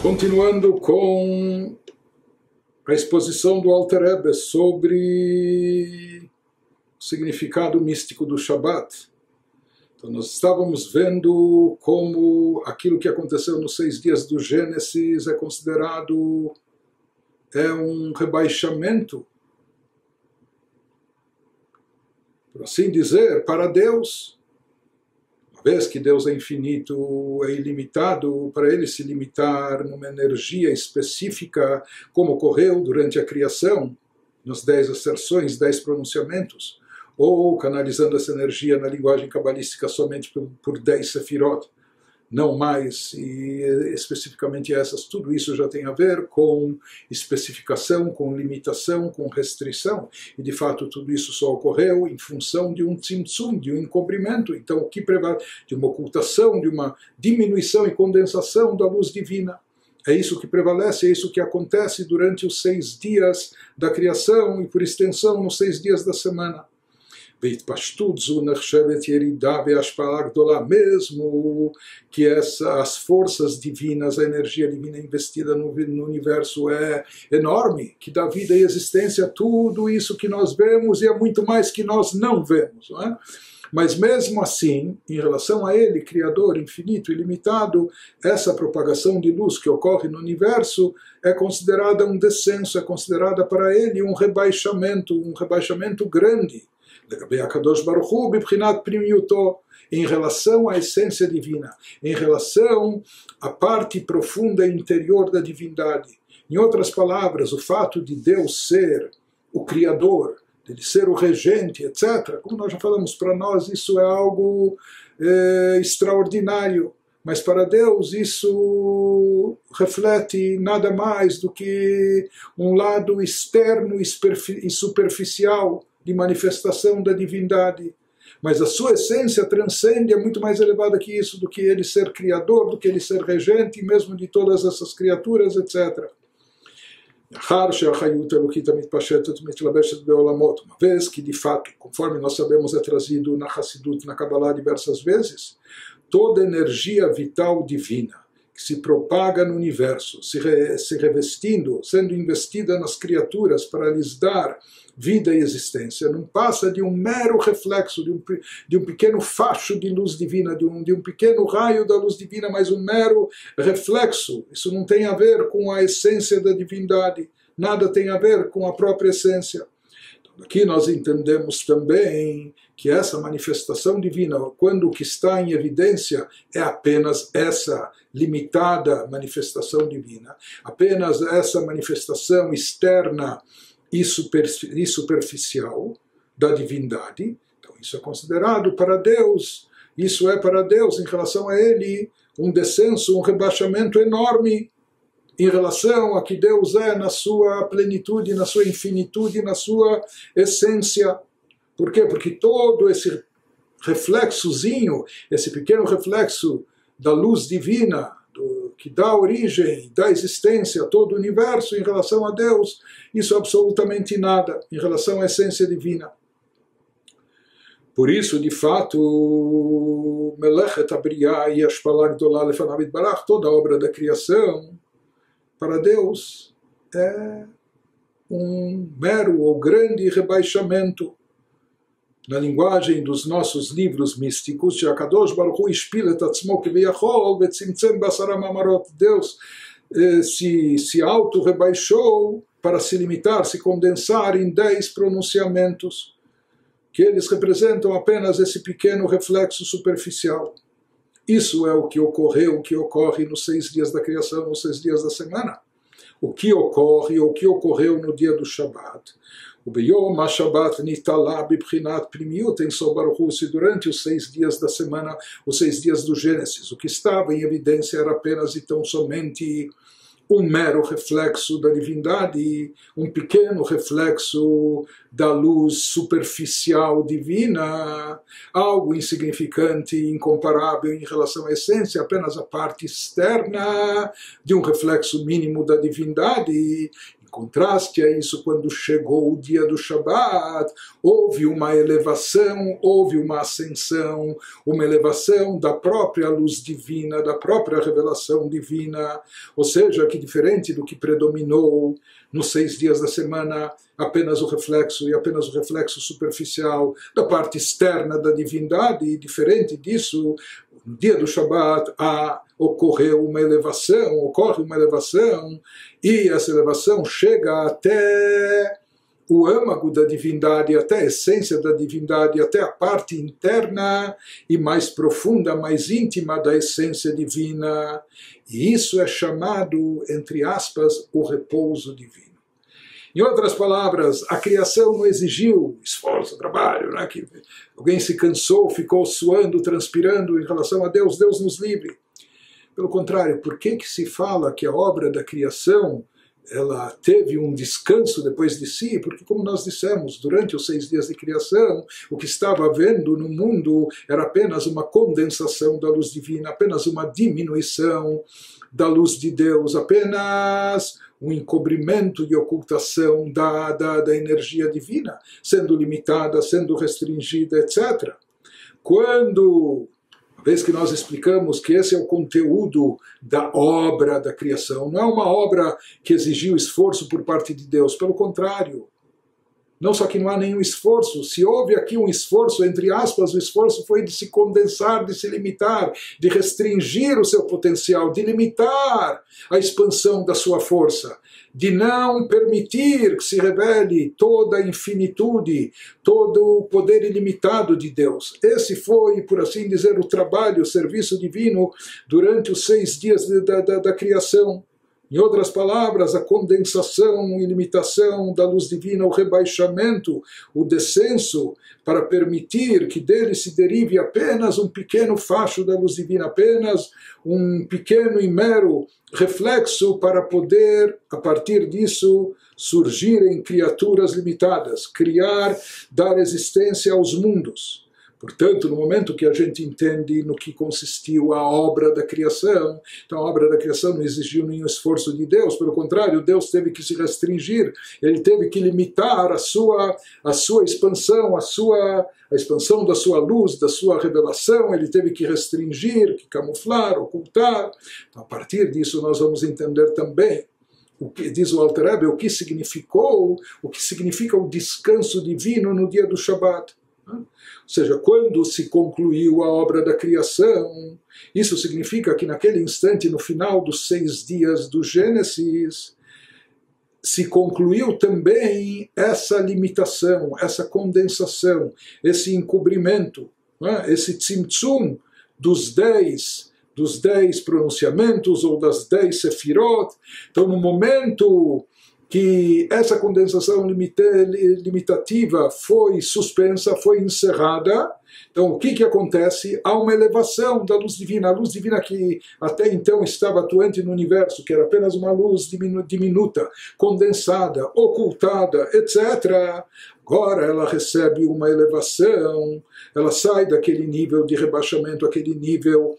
Continuando com a exposição do Alter Rebbe sobre o significado místico do Shabat. Então nós estávamos vendo como aquilo que aconteceu nos 6 dias do Gênesis é considerado um rebaixamento, por assim dizer, para Deus. Uma vez que Deus é infinito, é ilimitado, para ele se limitar numa energia específica, como ocorreu durante a criação, nas 10 asserções, 10 pronunciamentos, ou canalizando essa energia na linguagem cabalística somente por 10 sefirot, não mais, e especificamente essas, tudo isso já tem a ver com especificação, com limitação, com restrição, e de fato tudo isso só ocorreu em função de um tzimtzum, de um encobrimento, então o que prevalece, de uma ocultação, de uma diminuição e condensação da luz divina. É isso que prevalece, é isso que acontece durante os 6 dias da criação e por extensão nos 6 dias da semana. Mesmo que as forças divinas, a energia divina investida no universo é enorme, que dá vida e existência a tudo isso que nós vemos e é muito mais que nós não vemos, não é? Mas mesmo assim, em relação a ele, Criador, infinito, ilimitado, essa propagação de luz que ocorre no universo é considerada um descenso, é considerada para ele um rebaixamento grande. Em relação à essência divina, em relação à parte profunda e interior da divindade. Em outras palavras, o fato de Deus ser o Criador, de ele ser o regente, etc., como nós já falamos, para nós isso é algo extraordinário, mas para Deus isso reflete nada mais do que um lado externo e superficial de manifestação da divindade. Mas a sua essência transcende, é muito mais elevada que isso, do que ele ser criador, do que ele ser regente, mesmo de todas essas criaturas, etc. Uma vez que, de fato, conforme nós sabemos, é trazido na Hassidut, na Kabbalah diversas vezes, toda energia vital divina que se propaga no universo, se revestindo, sendo investida nas criaturas para lhes dar vida e existência, não passa de um mero reflexo, de um pequeno facho de luz divina, de um pequeno raio da luz divina, mas um mero reflexo. Isso não tem a ver com a essência da divindade, nada tem a ver com a própria essência. Então, aqui nós entendemos também que essa manifestação divina, quando o que está em evidência é apenas essa limitada manifestação divina, apenas essa manifestação externa e superficial da divindade, então isso é considerado para Deus, isso é para Deus em relação a ele um descenso, um rebaixamento enorme em relação a que Deus é na sua plenitude, na sua infinitude, na sua essência. Por quê? Porque todo esse reflexozinho, esse pequeno reflexo da luz divina, que dá origem, dá existência a todo o universo em relação a Deus, isso é absolutamente nada em relação à essência divina. Por isso, de fato, Melechet Abriah e Ashpala Gdolah Lefanav Yitbarach, toda a obra da criação, para Deus, é um mero ou grande rebaixamento. Na linguagem dos nossos livros místicos, Deus se auto-rebaixou para se limitar, se condensar em 10 pronunciamentos, que eles representam apenas esse pequeno reflexo superficial. Isso é o que ocorreu, o que ocorre nos 6 dias da criação, nos 6 dias da semana. O que ocorre, o que ocorreu no dia do Shabat. O Beyom HaShabbat Nitala Bibchinat Primiut em Sobaruhu, se durante os 6 dias da semana, os 6 dias do Gênesis, o que estava em evidência era apenas e tão somente um mero reflexo da divindade, um pequeno reflexo da luz superficial divina, algo insignificante, incomparável em relação à essência, apenas a parte externa de um reflexo mínimo da divindade. contraste a isso, quando chegou o dia do Shabat, houve uma elevação, houve uma ascensão, uma elevação da própria luz divina, da própria revelação divina, ou seja, que diferente do que predominou nos 6 dias da semana, apenas o reflexo e apenas o reflexo superficial da parte externa da divindade, e diferente disso, no dia do Shabat ocorre uma elevação, e essa elevação chega até o âmago da divindade, até a essência da divindade, até a parte interna e mais profunda, mais íntima da essência divina. E isso é chamado, entre aspas, o repouso divino. Em outras palavras, a criação não exigiu esforço, trabalho, né? Que alguém se cansou, ficou suando, transpirando em relação a Deus, Deus nos livre. Pelo contrário, por que se fala que a obra da criação ela teve um descanso depois de si? Porque, como nós dissemos, durante os 6 dias de criação, o que estava havendo no mundo era apenas uma condensação da luz divina, apenas uma diminuição da luz de Deus, apenas um encobrimento e ocultação da energia divina, sendo limitada, sendo restringida, etc. Quando, uma vez que nós explicamos que esse é o conteúdo da obra da criação, não é uma obra que exigiu esforço por parte de Deus, pelo contrário. Não só que não há nenhum esforço, se houve aqui um esforço, entre aspas, o esforço foi de se condensar, de se limitar, de restringir o seu potencial, de limitar a expansão da sua força, de não permitir que se revele toda a infinitude, todo o poder ilimitado de Deus. Esse foi, por assim dizer, o trabalho, o serviço divino durante os 6 dias da criação. Em outras palavras, a condensação e limitação da luz divina, o rebaixamento, o descenso, para permitir que dele se derive apenas um pequeno facho da luz divina, apenas um pequeno e mero reflexo para poder, a partir disso, surgirem criaturas limitadas, criar, dar existência aos mundos. Portanto, no momento que a gente entende no que consistiu a obra da criação, então a obra da criação não exigiu nenhum esforço de Deus, pelo contrário, Deus teve que se restringir, ele teve que limitar a sua expansão, a expansão da sua luz, da sua revelação, ele teve que restringir, que camuflar, ocultar. Então, a partir disso nós vamos entender também o que diz o Alter Rebbe, o que significa o descanso divino no dia do Shabat. Ou seja, quando se concluiu a obra da criação, isso significa que naquele instante, no final dos 6 dias do Gênesis, se concluiu também essa limitação, essa condensação, esse encobrimento, esse tzimtzum dos 10 pronunciamentos ou das 10 sefirot. Então, no momento que essa condensação limitativa foi suspensa, foi encerrada, então o que acontece? Há uma elevação da luz divina, a luz divina que até então estava atuante no universo, que era apenas uma luz diminuta, condensada, ocultada, etc. Agora ela recebe uma elevação, ela sai daquele nível de rebaixamento, aquele nível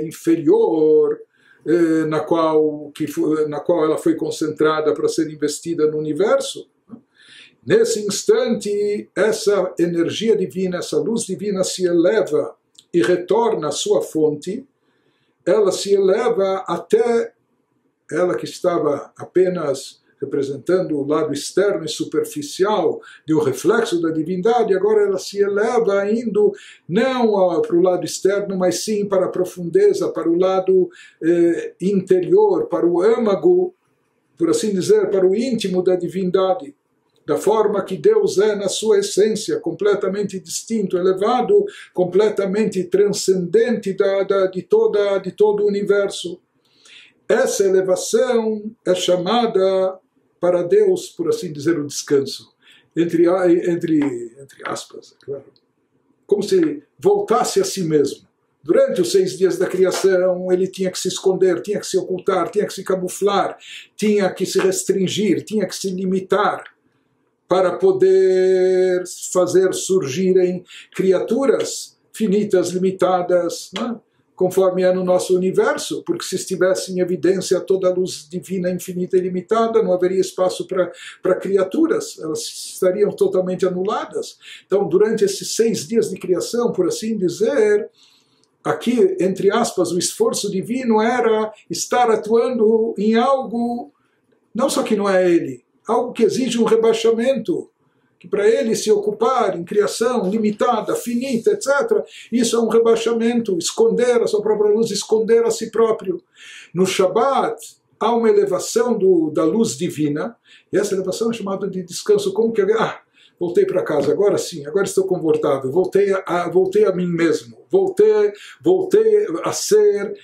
inferior, na qual ela foi concentrada para ser investida no universo. Nesse instante, essa energia divina, essa luz divina se eleva e retorna à sua fonte, ela se eleva até ela que estava apenas representando o lado externo e superficial de um reflexo da divindade, agora ela se eleva indo não para o lado externo, mas sim para a profundeza, para o lado interior, para o âmago, por assim dizer, para o íntimo da divindade, da forma que Deus é na sua essência, completamente distinto, elevado, completamente transcendente de todo o universo. Essa elevação é chamada para Deus, por assim dizer, o descanso, entre aspas, é claro, como se voltasse a si mesmo. Durante os 6 dias da criação, ele tinha que se esconder, tinha que se ocultar, tinha que se camuflar, tinha que se restringir, tinha que se limitar, para poder fazer surgirem criaturas finitas, limitadas, né? conforme é no nosso universo, porque se estivesse em evidência toda a luz divina, infinita e ilimitada, não haveria espaço para criaturas, elas estariam totalmente anuladas. Então, durante esses 6 dias de criação, por assim dizer, aqui, entre aspas, o esforço divino era estar atuando em algo, não só que não é ele, algo que exige um rebaixamento, que para ele se ocupar em criação limitada, finita, etc., isso é um rebaixamento, esconder a sua própria luz, esconder a si próprio. No Shabat há uma elevação da luz divina, e essa elevação é chamada de descanso, como que voltei para casa, agora sim, agora estou confortável, voltei a mim mesmo, voltei a ser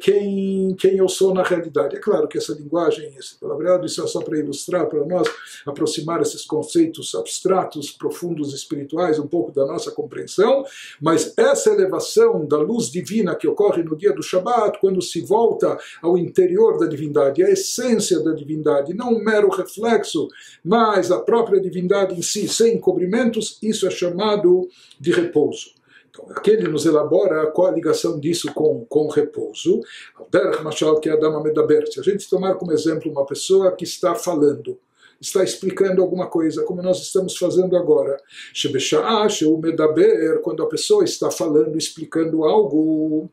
quem eu sou na realidade. É claro que essa linguagem, esse palavreado, isso é só para ilustrar, para nós aproximar esses conceitos abstratos, profundos, espirituais, um pouco da nossa compreensão, mas essa elevação da luz divina que ocorre no dia do Shabat, quando se volta ao interior da divindade, a essência da divindade, não um mero reflexo, mas a própria divindade em si, sem encobrimentos, isso é chamado de repouso. Então, aqui ele nos elabora qual a ligação disso com repouso. Se a gente tomar como exemplo uma pessoa que está falando, está explicando alguma coisa, como nós estamos fazendo agora. Quando a pessoa está falando, explicando algo, o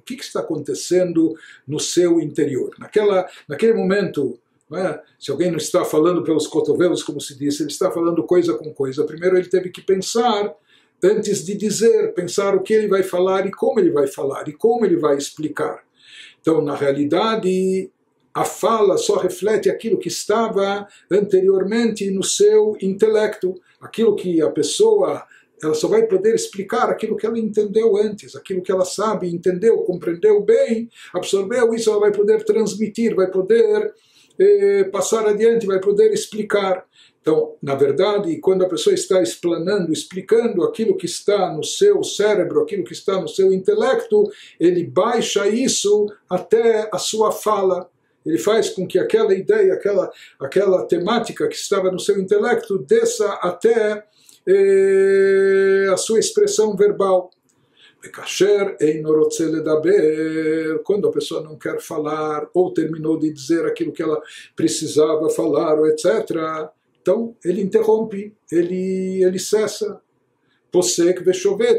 que está acontecendo no seu interior? Naquele momento, não é? Se alguém não está falando pelos cotovelos, como se diz, ele está falando coisa com coisa. Primeiro ele teve que pensar, antes de dizer, pensar o que ele vai falar e como ele vai falar, e como ele vai explicar. Então, na realidade, a fala só reflete aquilo que estava anteriormente no seu intelecto, aquilo que a pessoa, ela só vai poder explicar aquilo que ela entendeu antes, aquilo que ela sabe, entendeu, compreendeu bem, absorveu, isso ela vai poder transmitir, vai poder passar adiante, vai poder explicar. Então, na verdade, quando a pessoa está explanando, explicando aquilo que está no seu cérebro, aquilo que está no seu intelecto, ele baixa isso até a sua fala. Ele faz com que aquela ideia, aquela temática que estava no seu intelecto desça até a sua expressão verbal. Quando a pessoa não quer falar, ou terminou de dizer aquilo que ela precisava falar, ou etc., então ele interrompe, ele cessa.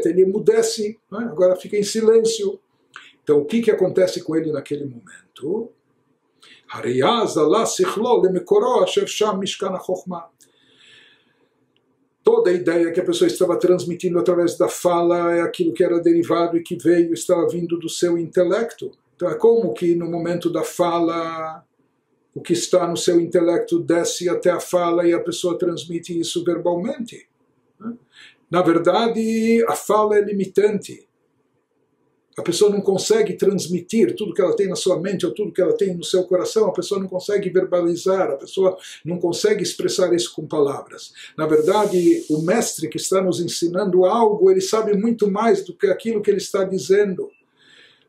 Ele emudece, né? Agora fica em silêncio. Então o que acontece com ele naquele momento? Toda a ideia que a pessoa estava transmitindo através da fala é aquilo que era derivado e que veio, estava vindo do seu intelecto. Então é como que no momento da fala, o que está no seu intelecto desce até a fala e a pessoa transmite isso verbalmente. Na verdade, a fala é limitante. A pessoa não consegue transmitir tudo que ela tem na sua mente ou tudo que ela tem no seu coração, a pessoa não consegue verbalizar, a pessoa não consegue expressar isso com palavras. Na verdade, o mestre que está nos ensinando algo, ele sabe muito mais do que aquilo que ele está dizendo.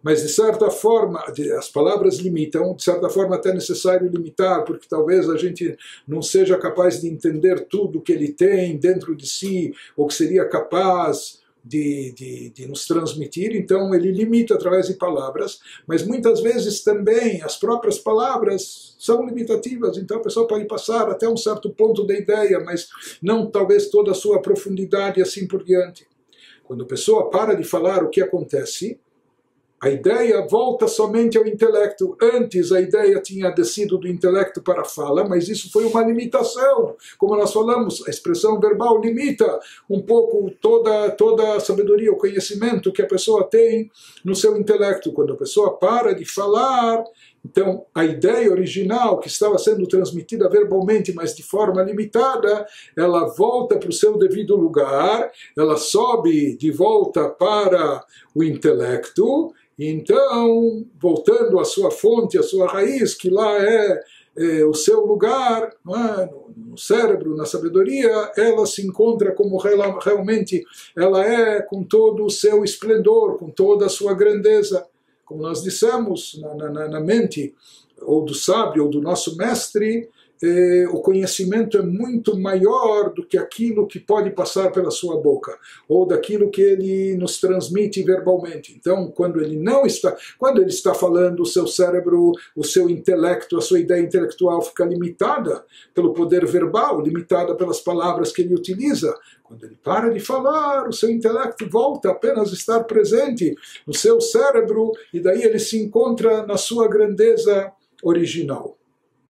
Mas, de certa forma, as palavras limitam, de certa forma até é necessário limitar, porque talvez a gente não seja capaz de entender tudo que ele tem dentro de si, ou que seria capaz de nos transmitir, então ele limita através de palavras, mas muitas vezes também as próprias palavras são limitativas, então a pessoa pode passar até um certo ponto da ideia, mas não talvez toda a sua profundidade e assim por diante. Quando a pessoa para de falar, o que acontece? A ideia volta somente ao intelecto. Antes a ideia tinha descido do intelecto para a fala, mas isso foi uma limitação. Como nós falamos, a expressão verbal limita um pouco toda a sabedoria, o conhecimento que a pessoa tem no seu intelecto. Quando a pessoa para de falar, então a ideia original que estava sendo transmitida verbalmente, mas de forma limitada, ela volta para o seu devido lugar, ela sobe de volta para o intelecto. Então, voltando à sua fonte, à sua raiz, que lá é o seu lugar, não é? No cérebro, na sabedoria, ela se encontra como realmente ela é, com todo o seu esplendor, com toda a sua grandeza. Como nós dissemos, na mente ou do sábio ou do nosso mestre, o conhecimento é muito maior do que aquilo que pode passar pela sua boca, ou daquilo que ele nos transmite verbalmente. Então, quando ele está falando, o seu cérebro, o seu intelecto, a sua ideia intelectual fica limitada pelo poder verbal, limitada pelas palavras que ele utiliza. Quando ele para de falar, o seu intelecto volta a apenas estar presente no seu cérebro, e daí ele se encontra na sua grandeza original.